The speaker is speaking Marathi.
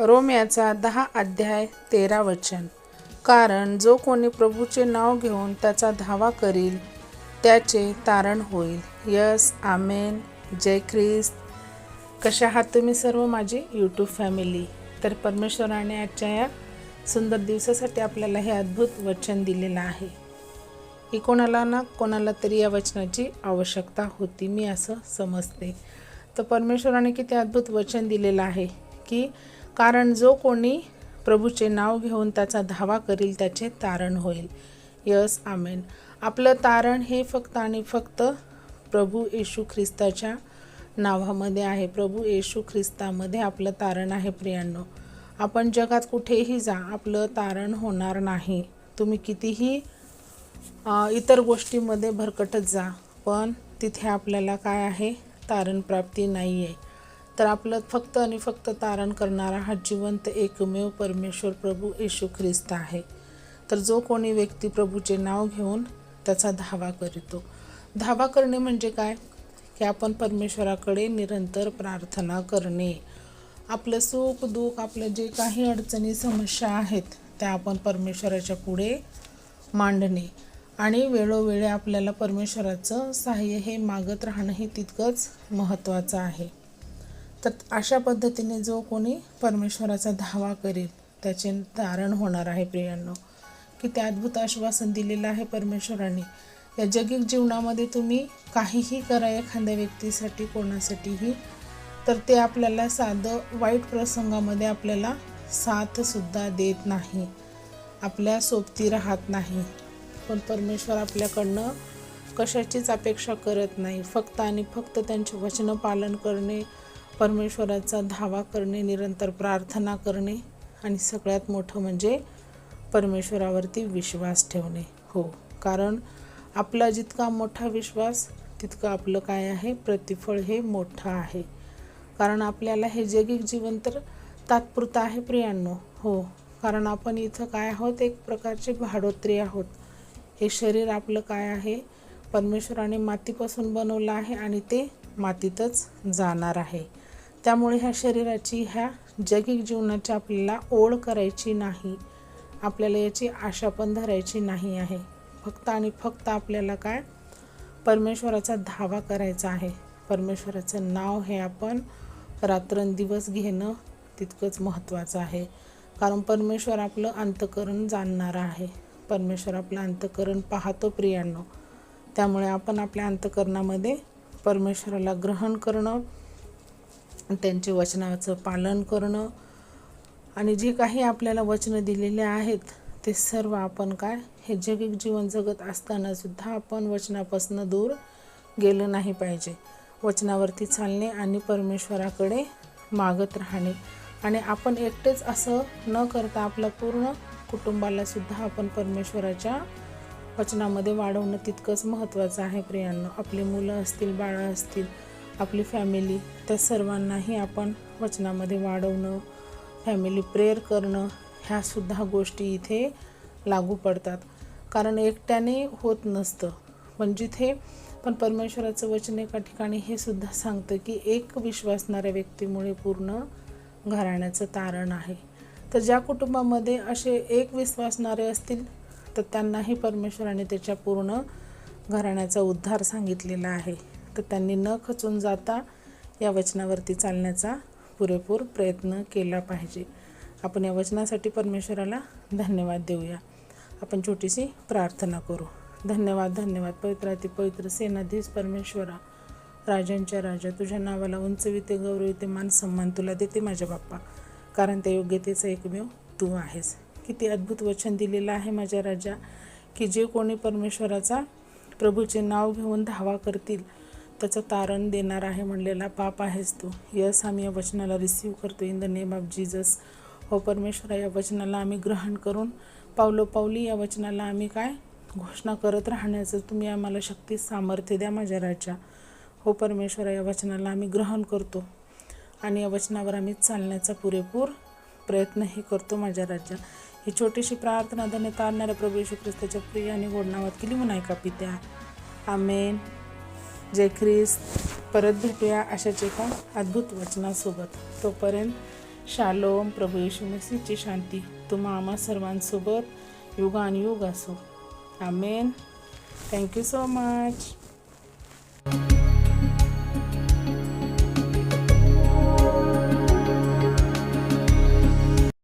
रोम्याचा 10 अध्याय 13 वचन. कारण जो कोणी प्रभूचे नाव घेऊन त्याचा धावा करील त्याचे तारण होईल. यस, आमेन. जय ख्रिस्त. कशा आहात तुम्ही सर्व माझी यूट्यूब फॅमिली? तर परमेश्वराने आजच्या या सुंदर दिवसासाठी आपल्याला हे अद्भुत वचन दिलेलं आहे. ही कोणाला तरी या वचनाची आवश्यकता होती, मी असं समजते. तर परमेश्वराने किती अद्भुत वचन दिलेलं आहे की कारण जो कोणी प्रभूचे नाव घेऊन त्याचा धावा करील त्याचे तारण होईल. यस, आमेन. आपलं तारण हे फक्त आणि फक्त प्रभू येशू ख्रिस्ताच्या नावामध्ये आहे. प्रभू येशू ख्रिस्तामध्ये आपलं तारण आहे. प्रियांनो, आपण जगात कुठेही जा, आपलं तारण होणार नाही. तुम्ही कितीही इतर गोष्टीमध्ये भरकटत जा, पण तिथे आपल्याला काय आहे? तारण प्राप्ती नाही आहे. तर आपलं फक्त आणि फक्त तारण करणारा हा जिवंत एकमेव परमेश्वर प्रभू येशू ख्रिस्त आहे. तर जो कोणी व्यक्ती प्रभूचे नाव घेऊन त्याचा धावा करीतो. धावा करणे म्हणजे काय? की आपण परमेश्वराकडे निरंतर प्रार्थना करणे. आपलं सुख दुःख, आपलं जे काही अडचणी समस्या आहेत त्या आपण परमेश्वराच्या पुढे मांडणे आणि वेळोवेळी आपल्याला परमेश्वराचं सहाय्य हे मागत राहणं हे तितकंच महत्त्वाचं आहे. तर अशा पद्धतीने जो कोणी परमेश्वराचा धावा करेल त्याचे तारण होणार आहे. प्रियांनो, किती अद्भुत आश्वासन दिलेलं आहे परमेश्वराने. या जगिक जीवनामध्ये तुम्ही काहीही करा एखाद्या व्यक्तीसाठी, कोणासाठीही, तर ते आपल्याला साधं वाईट प्रसंगामध्ये आपल्याला साथसुद्धा देत नाही, आपल्या सोबती राहत नाही. पण परमेश्वर आपल्याकडनं कशाचीच अपेक्षा करत नाही. फक्त आणि फक्त त्यांचे वचन पालन करणे, परमेश्वराचा धावा करणे, निरंतर प्रार्थना करणे आणि सगळ्यात मोठं म्हणजे परमेश्वरावरती विश्वास ठेवणे. हो, कारण आपला जितका मोठा विश्वास तितकं आपलं काय आहे? प्रतिफळ हे मोठं आहे. कारण आपल्याला हे जगिक जीवन तर तात्पुरतं आहे. प्रियांनो, हो, कारण आपण इथं काय आहोत? एक प्रकारचे भाडोत्री आहोत. हे शरीर आपलं काय आहे? परमेश्वराने मातीपासून बनवलं आहे आणि ते मातीतच जाणार आहे. त्यामुळे ह्या शरीराची, ह्या जगिक जीवनाची आपल्याला ओढ करायची नाही. आपल्याला याची आशा पण धरायची नाही आहे. फक्त आणि फक्त आपल्याला काय? परमेश्वराचा धावा करायचा आहे. परमेश्वराचं नाव हे आपण रात्रंदिवस घेणं तितकंच महत्त्वाचं आहे. कारण परमेश्वर आपलं अंतःकरण जाणणारं आहे. परमेश्वर आपलं अंतःकरण पाहतो. प्रियांनो, त्यामुळे आपण आपल्या अंतःकरणामध्ये परमेश्वराला ग्रहण करणं, त्यांचे वचनाचं पालन करणं आणि जे काही आपल्याला वचनं दिलेले आहेत ते सर्व आपण काय? हे जगिक जीवन जगत असताना सुद्धा आपण वचनापासून दूर गेलं नाही पाहिजे. वचनावरती चालणे आणि परमेश्वराकडे मागत राहणे. आणि आपण एकटेच असं न करता आपल्या पूर्ण कुटुंबाला सुद्धा आपण परमेश्वराच्या वचनामध्ये वाढवणं तितकंच महत्त्वाचं आहे. प्रियांनो, आपली मुलं असतील, बाळं असतील, आपली फॅमिली, त्या सर्वांनाही आपण वचनामध्ये वाढवणं, फॅमिली प्रेयर करणं, ह्यासुद्धा गोष्टी इथे लागू पडतात. कारण एकट्याने होत नसतं. पण जिथे पण परमेश्वराचं वचन एका ठिकाणी हे सुद्धा सांगतं की एक विश्वासणाऱ्या व्यक्तीमुळे पूर्ण घराण्याचं तारण आहे. तर ज्या कुटुंबामध्ये असे एक विश्वासणारे असतील तर त्यांनाही परमेश्वराने त्याच्या पूर्ण घराण्याचा उद्धार सांगितलेला आहे. तर त्यांनी न खचून जाता या वचनावरती चालण्याचा पुरेपूर प्रयत्न केला पाहिजे. आपण या वचनासाठी परमेश्वराला धन्यवाद देऊया. आपण छोटीशी प्रार्थना करू. धन्यवाद, धन्यवाद पवित्राती पवित्र सेनाधीश परमेश्वरा, राजांच्या राजा, तुझ्या नावाला उंचविते, गौरविते, मान सन्मान तुला देते माझ्या बाप्पा, कारण त्या योग्यतेचा एकमेव तू आहेस. किती अद्भुत वचन दिलेलं आहे माझ्या राजा, की जे कोणी परमेश्वराचा प्रभूचे नाव घेऊन धावा करतील त्याचं तारण देणार आहे म्हणलेला बाप आहेस तू. यस, आम्ही या वचनाला रिसीव्ह करतो in the name of Jesus. हो परमेश्वरा, या वचनाला आम्ही ग्रहण करून पावलोपावली या वचनाला आम्ही काय? घोषणा करत राहण्याचं तुम्ही आम्हाला शक्ती, सामर्थ्य द्या माझ्या राजा. हो परमेश्वरा, या वचनाला आम्ही ग्रहण करतो आणि या वचनावर आम्ही चालण्याचा पुरेपूर प्रयत्नही करतो माझ्या राजा. ही छोटीशी प्रार्थना धन्य तारणाऱ्या प्रभू येशू ख्रिस्ताच्या प्रिय आणि गोड नावात केली म्हणा का पित्या. आमेन. जय ख्रिस्त. परत भेटूया अशाच एका अद्भुत वचनासोबत. तोपर्यंत शालोम. प्रभू येशू मसीहची शांती तुम्हा आम्हा सर्वांसोबत युगानुयुग असो. आमेन. Thank you so much.